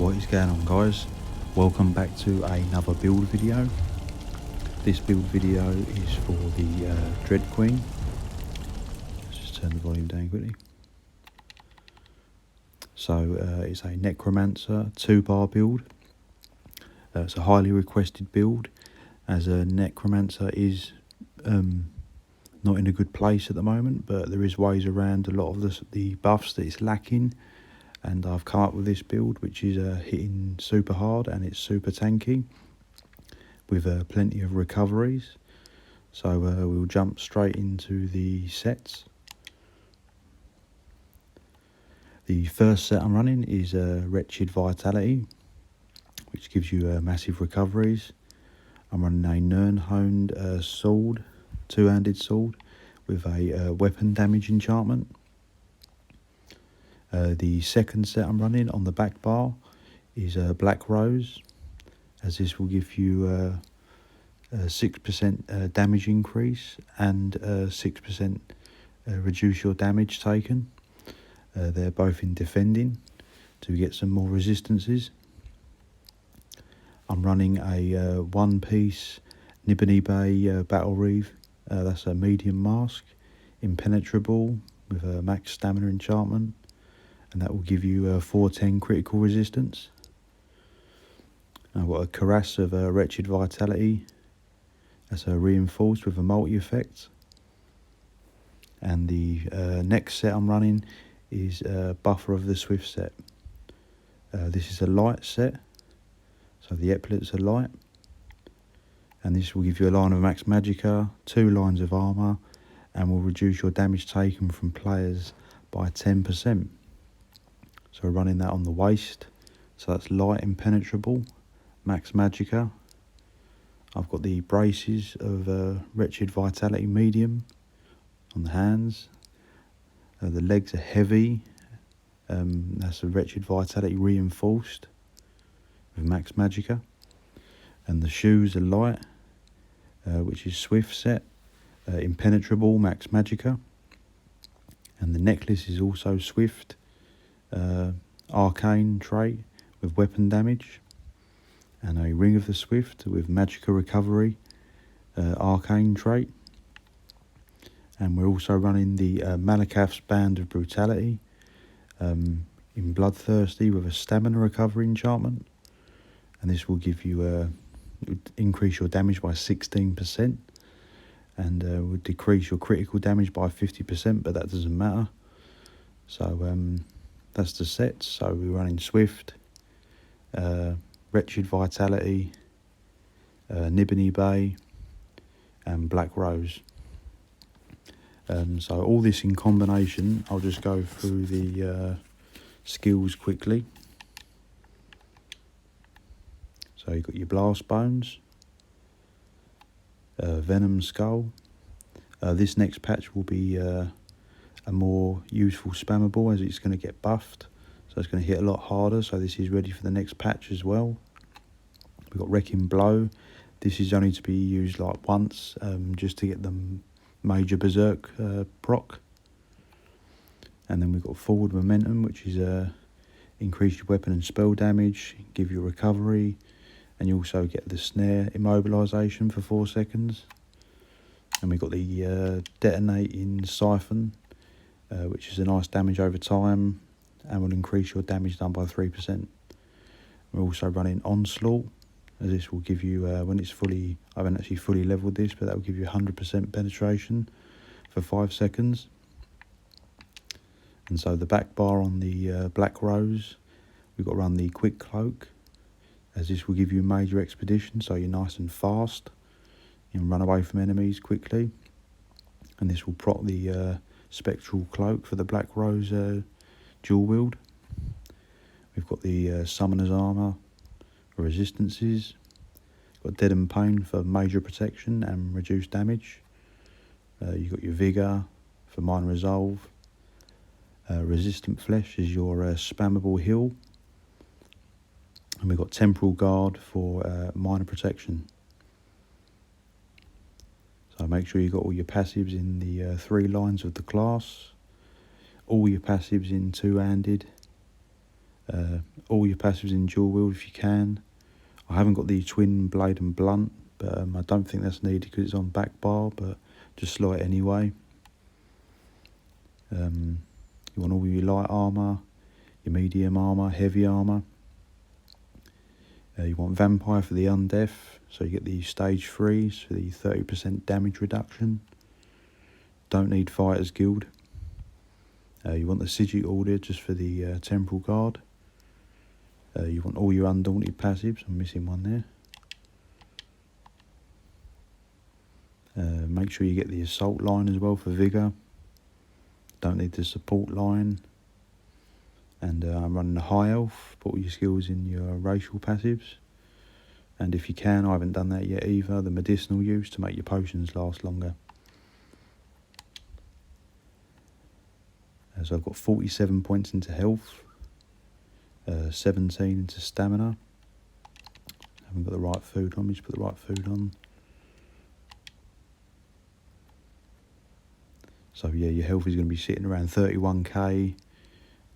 What is going on, guys? Welcome back to another build video. This build video is for the Dread Queen. Let's just turn the volume down quickly. So it's a Necromancer 2-bar build. It's a highly requested build, as a Necromancer is not in a good place at the moment, but there is ways around a lot of the buffs that it's lacking. And I've come up with this build, which is hitting super hard and it's super tanky with plenty of recoveries. So we'll jump straight into the sets. The first set I'm running is Wretched Vitality, which gives you massive recoveries. I'm running a Nirn-honed sword, two-handed sword, with a weapon damage enchantment. The second set I'm running on the back bar is Black Rose, as this will give you a 6% damage increase and 6% reduce your damage taken. They're both in defending to get some more resistances. I'm running a one-piece Nibony Bay Battle Reeve. That's a medium mask, impenetrable with a max stamina enchantment. And that will give you 410 critical resistance. I've got a Cuirass of Wretched Vitality. That's reinforced with a multi-effect. And the next set I'm running is Buffer of the Swift set. This is a light set, so the epaulets are light. And this will give you a line of Max Magicka, 2 lines of armour, and will reduce your damage taken from players by 10%. So we're running that on the waist, so that's light impenetrable, Max Magicka. I've got the braces of Wretched Vitality medium on the hands. The legs are heavy, that's a Wretched Vitality reinforced with Max Magicka. And the shoes are light, which is Swift set, impenetrable, Max Magicka. And the necklace is also Swift, arcane trait with weapon damage, and a Ring of the Swift with Magicka recovery, arcane trait. And we're also running the Malakath's Band of Brutality in Bloodthirsty with a stamina recovery enchantment, and this will give you increase your damage by 16% and will decrease your critical damage by 50%, but that doesn't matter. So that's the sets. So we're running Swift, Wretched Vitality, Nibony Bay, and Black Rose. So all this in combination, I'll just go through the skills quickly. So you've got your Blast Bones, Venom Skull. This next patch will be a more useful spammable, as it's going to get buffed, so it's going to hit a lot harder. So this is ready for the next patch as well. We've got Wrecking Blow. This is only to be used like once, just to get the major berserk proc. And then we've got Forward Momentum, which is increase your weapon and spell damage, give you recovery, and you also get the snare immobilization for 4 seconds. And we've got the Detonating Siphon, which is a nice damage over time and will increase your damage done by 3%. We're also running Onslaught, as this will give you, when it's fully, I haven't actually fully leveled this, but that will give you 100% penetration for 5 seconds. And so the back bar on the Black Rose, we've got to run the Quick Cloak, as this will give you major expedition, so you're nice and fast. You can run away from enemies quickly. And this will proc the Spectral Cloak for the Black Rose dual wield. We've got the Summoner's Armour for resistances. Got Deaden Pain for major protection and reduced damage. You've got your Vigour for minor resolve. Resistant Flesh is your spammable heal. And we've got Temporal Guard for minor protection. So make sure you've got all your passives in the 3 lines of the class. All your passives in two-handed. All your passives in dual wield if you can. I haven't got the twin blade and blunt, but I don't think that's needed because it's on back bar, but just slot it anyway. You want all your light armour, your medium armour, heavy armour. You want vampire for the undeath, so you get the stage 3s for the 30% damage reduction. Don't need fighters guild. You want the Sigil order just for the temporal guard. You want all your undaunted passives. I'm missing one there. Make sure you get the assault line as well for vigour. Don't need the support line. And I'm running a high elf. Put all your skills in your racial passives. And if you can, I haven't done that yet either, the medicinal use to make your potions last longer. So I've got 47 points into health, 17 into stamina. Haven't got the right food on, just put the right food on. So yeah, your health is going to be sitting around 31k.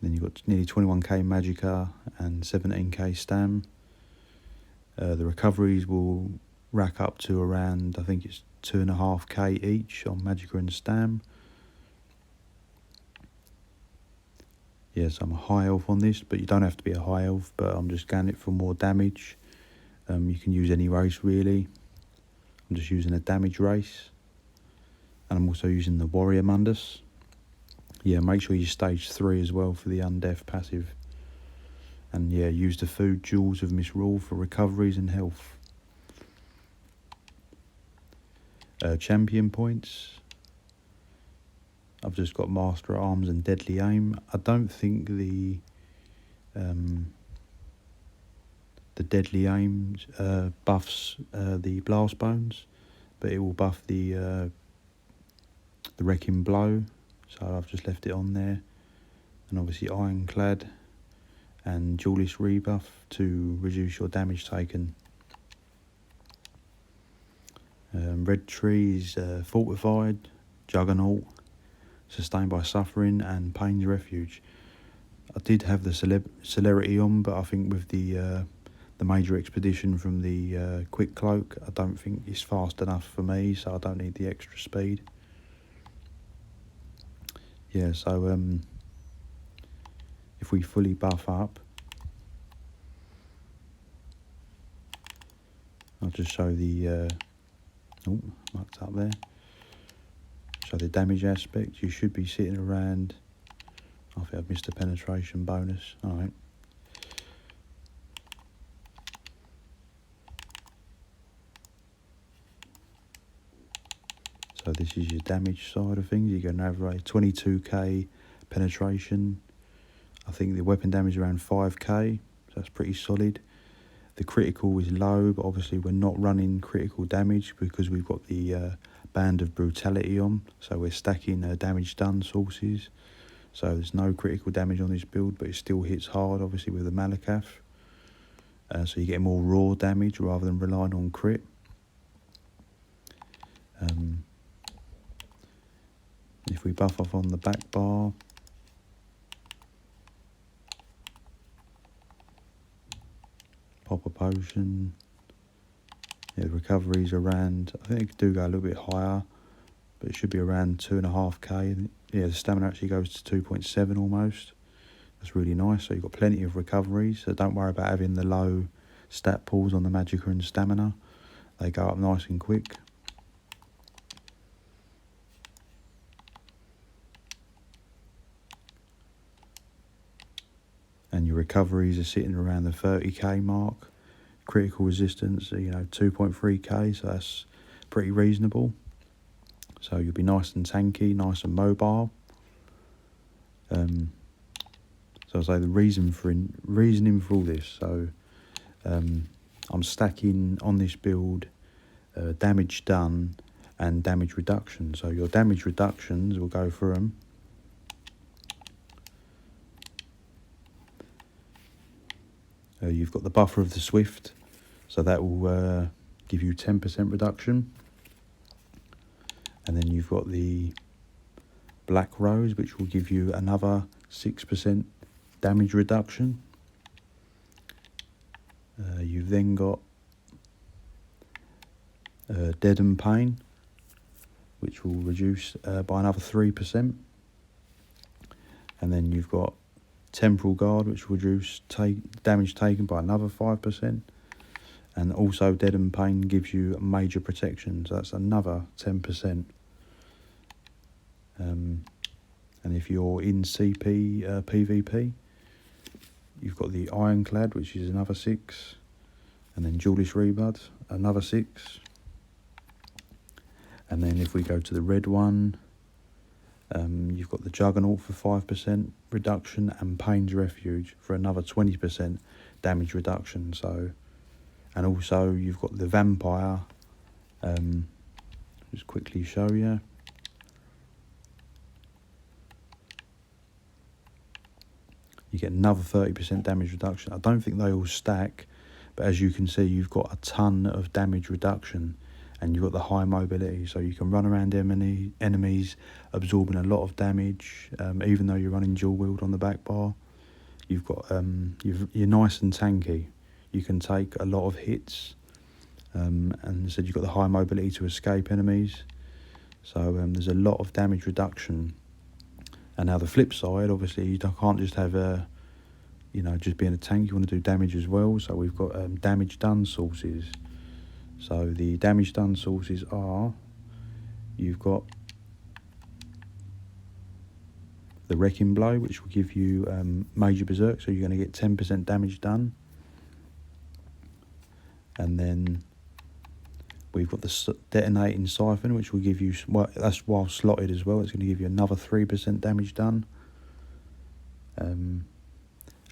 Then you've got nearly 21k magicka and 17k stam. The recoveries will rack up to around, I think it's 2.5k each on magicka and stam. Yes, I'm a high elf on this, but you don't have to be a high elf, but I'm just going it for more damage. You can use any race really. I'm just using a damage race. And I'm also using the Warrior Mundus. Yeah, make sure you stage 3 as well for the undeath passive. And yeah, use the food jewels of Misrule for recoveries and health. Champion points. I've just got Master at Arms and Deadly Aim. I don't think the Deadly Aim buffs the Blast Bones, but it will buff the Wrecking Blow. So I've just left it on there. And obviously Ironclad and Duelist rebuff to reduce your damage taken. Red Trees, Fortified, Juggernaut, Sustained by Suffering, and Pain's Refuge. I did have the Celerity on, but I think with the Major Expedition from the Quick Cloak, I don't think it's fast enough for me, so I don't need the extra speed. Yeah, so if we fully buff up, I'll just show the mucked up there. So the damage aspect, you should be sitting around, I think I've missed a penetration bonus. Alright. So this is your damage side of things. You're going to have a 22k penetration. I think the weapon damage is around 5k, so that's pretty solid. The critical is low, but obviously we're not running critical damage because we've got the Band of Brutality on. So we're stacking damage done sources. So there's no critical damage on this build, but it still hits hard, obviously, with the Malakath. So you get more raw damage rather than relying on crit. If we buff off on the back bar, pop a potion. Yeah, the recovery's around, I think it do go a little bit higher, but it should be around 2.5k. Yeah, the stamina actually goes to 2.7 almost. That's really nice. So you've got plenty of recoveries, so don't worry about having the low stat pools on the magicka and stamina. They go up nice and quick. And your recoveries are sitting around the 30k mark. Critical resistance, 2.3k, so that's pretty reasonable. So you'll be nice and tanky, nice and mobile. So I'll say the reasoning for all this. So I'm stacking on this build damage done and damage reduction. So your damage reductions, we'll go through them. You've got the Buffer of the Swift, so that will give you 10% reduction. And then you've got the Black Rose, which will give you another 6% damage reduction. You've then got Deaden Pain, which will reduce by another 3%. And then you've got Temporal Guard, which will reduce damage taken by another 5%. And also Deaden Pain gives you major protection, so that's another 10%. And if you're in CP PvP, you've got the Ironclad, which is another 6. And then Duelist Rebud, another 6. And then if we go to the red one, you've got the Juggernaut for 5% reduction and Pain's Refuge for another 20% damage reduction. So, and also you've got the Vampire. Just quickly show you. You get another 30% damage reduction. I don't think they all stack, but as you can see, you've got a ton of damage reduction. And you've got the high mobility, so you can run around enemies, absorbing a lot of damage, even though you're running dual wield on the back bar. You've got you're nice and tanky. You can take a lot of hits, and said you've got the high mobility to escape enemies. So there's a lot of damage reduction. And now the flip side, obviously, you can't just have just being a tank. You want to do damage as well. So we've got damage done sources. So the damage done sources are, you've got the Wrecking Blow, which will give you major berserk, so you're going to get 10% damage done. And then we've got the Detonating Siphon, which will give you, well, that's while slotted as well, it's going to give you another 3% damage done. And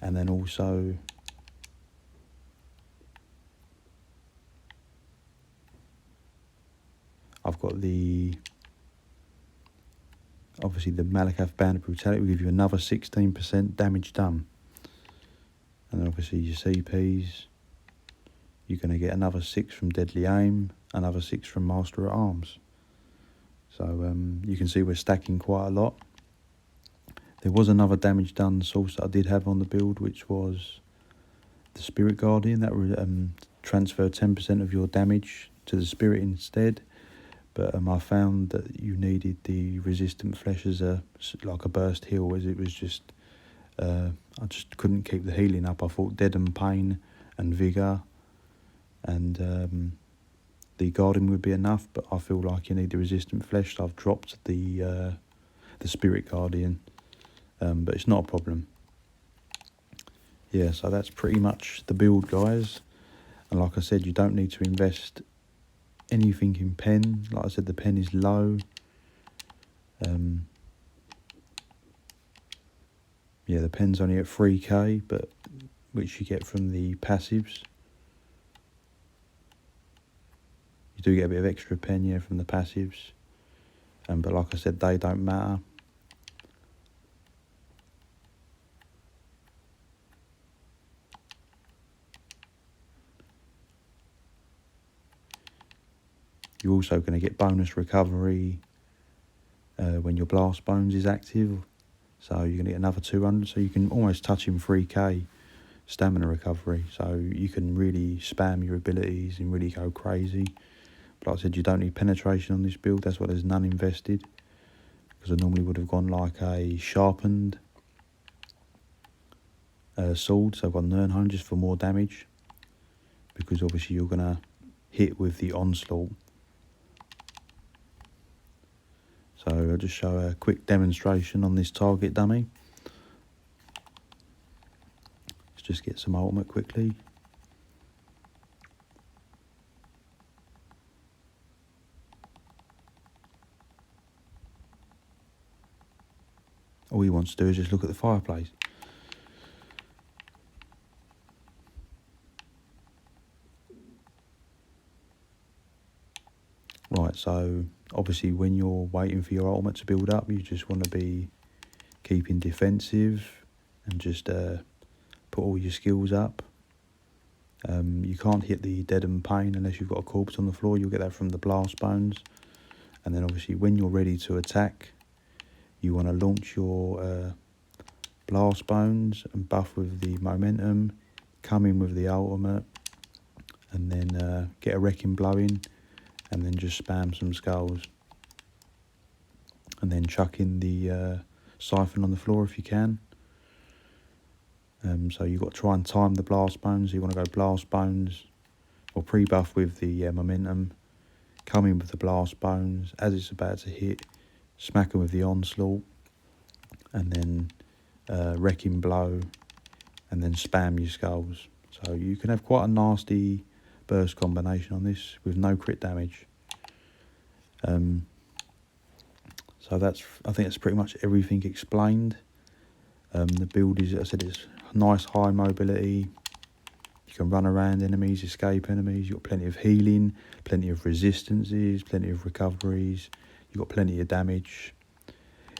then also I've got obviously the Malakath Band of Brutality will give you another 16% damage done. And then obviously your CPs, you're going to get another 6 from Deadly Aim, another 6 from Master at Arms. So you can see we're stacking quite a lot. There was another damage done source that I did have on the build, which was the Spirit Guardian. That would transfer 10% of your damage to the Spirit instead. But I found that you needed the Resistant Flesh as like a burst heal, as it was just I just couldn't keep the healing up. I thought Deaden Pain and Vigour and the Guardian would be enough, but I feel like you need the Resistant Flesh, so I've dropped the Spirit Guardian, but it's not a problem. Yeah, so that's pretty much the build, guys. And like I said, you don't need to invest anything in pen. Like I said, the pen is low. Yeah, the pen's only at 3k, but which you get from the passives. You do get a bit of extra pen, yeah, from the passives. But like I said, they don't matter. You're also going to get bonus recovery when your Blast Bones is active. So you're going to get another 200. So you can almost touch in 3k stamina recovery. So you can really spam your abilities and really go crazy. But like I said, you don't need penetration on this build. That's why there's none invested. Because I normally would have gone like a sharpened sword. So I've got Nirnholm just for more damage. Because obviously you're going to hit with the onslaught. So I'll just show a quick demonstration on this target dummy. Let's just get some ultimate quickly. All he wants to do is just look at the fireplace. Right, so obviously when you're waiting for your ultimate to build up, you just want to be keeping defensive and just put all your skills up. You can't hit the Deaden Pain unless you've got a corpse on the floor. You'll get that from the Blast Bones. And then obviously when you're ready to attack, you want to launch your Blast Bones and buff with the momentum, come in with the ultimate, and then get a wrecking blow in, and then just spam some skulls, and then chuck in the siphon on the floor if you can. So you've got to try and time the blast bones. You want to go blast bones, or pre-buff with the momentum, come in with the blast bones as it's about to hit, smack them with the onslaught, and then wrecking blow, and then spam your skulls. So you can have quite a nasty burst combination on this with no crit damage. So I think that's pretty much everything explained. The build is, as I said, it's nice high mobility. You can run around enemies, escape enemies. You've got plenty of healing, plenty of resistances, plenty of recoveries. You've got plenty of damage.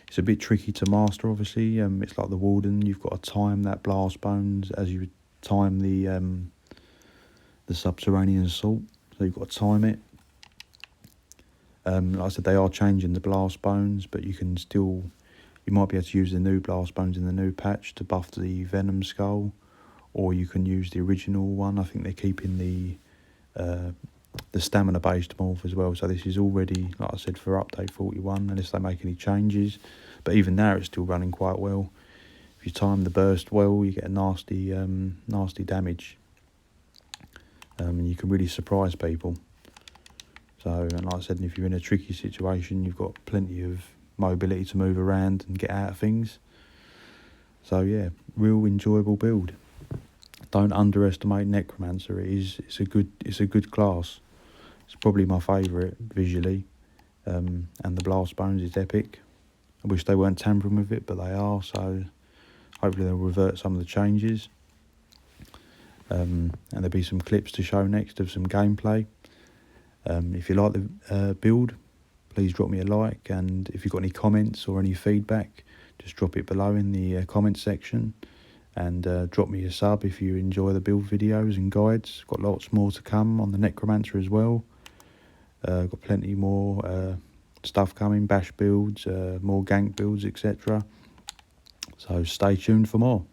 It's a bit tricky to master, obviously. It's like the Warden. You've got to time that blast bones as you would time the subterranean assault. So you've got to time it. Like I said, they are changing the blast bones, but you might be able to use the new blast bones in the new patch to buff the venom skull, or you can use the original one. I think they're keeping the stamina based morph as well. So this is already, like I said, for update 41, unless they make any changes. But even now, it's still running quite well. If you time the burst well, you get a nasty damage, and you can really surprise people. So, and like I said, if you're in a tricky situation, you've got plenty of mobility to move around and get out of things. So yeah, real enjoyable build. Don't underestimate Necromancer. It's a good class. It's probably my favourite visually, and the blast bones is epic. I wish they weren't tampering with it, but they are. So hopefully they'll revert some of the changes. And there'll be some clips to show next of some gameplay. If you like the build, please drop me a like, and if you've got any comments or any feedback, just drop it below in the comments section, and drop me a sub if you enjoy the build videos and guides. Got lots more to come on the Necromancer as well. Got plenty more stuff coming, bash builds, more gank builds, etc. So stay tuned for more.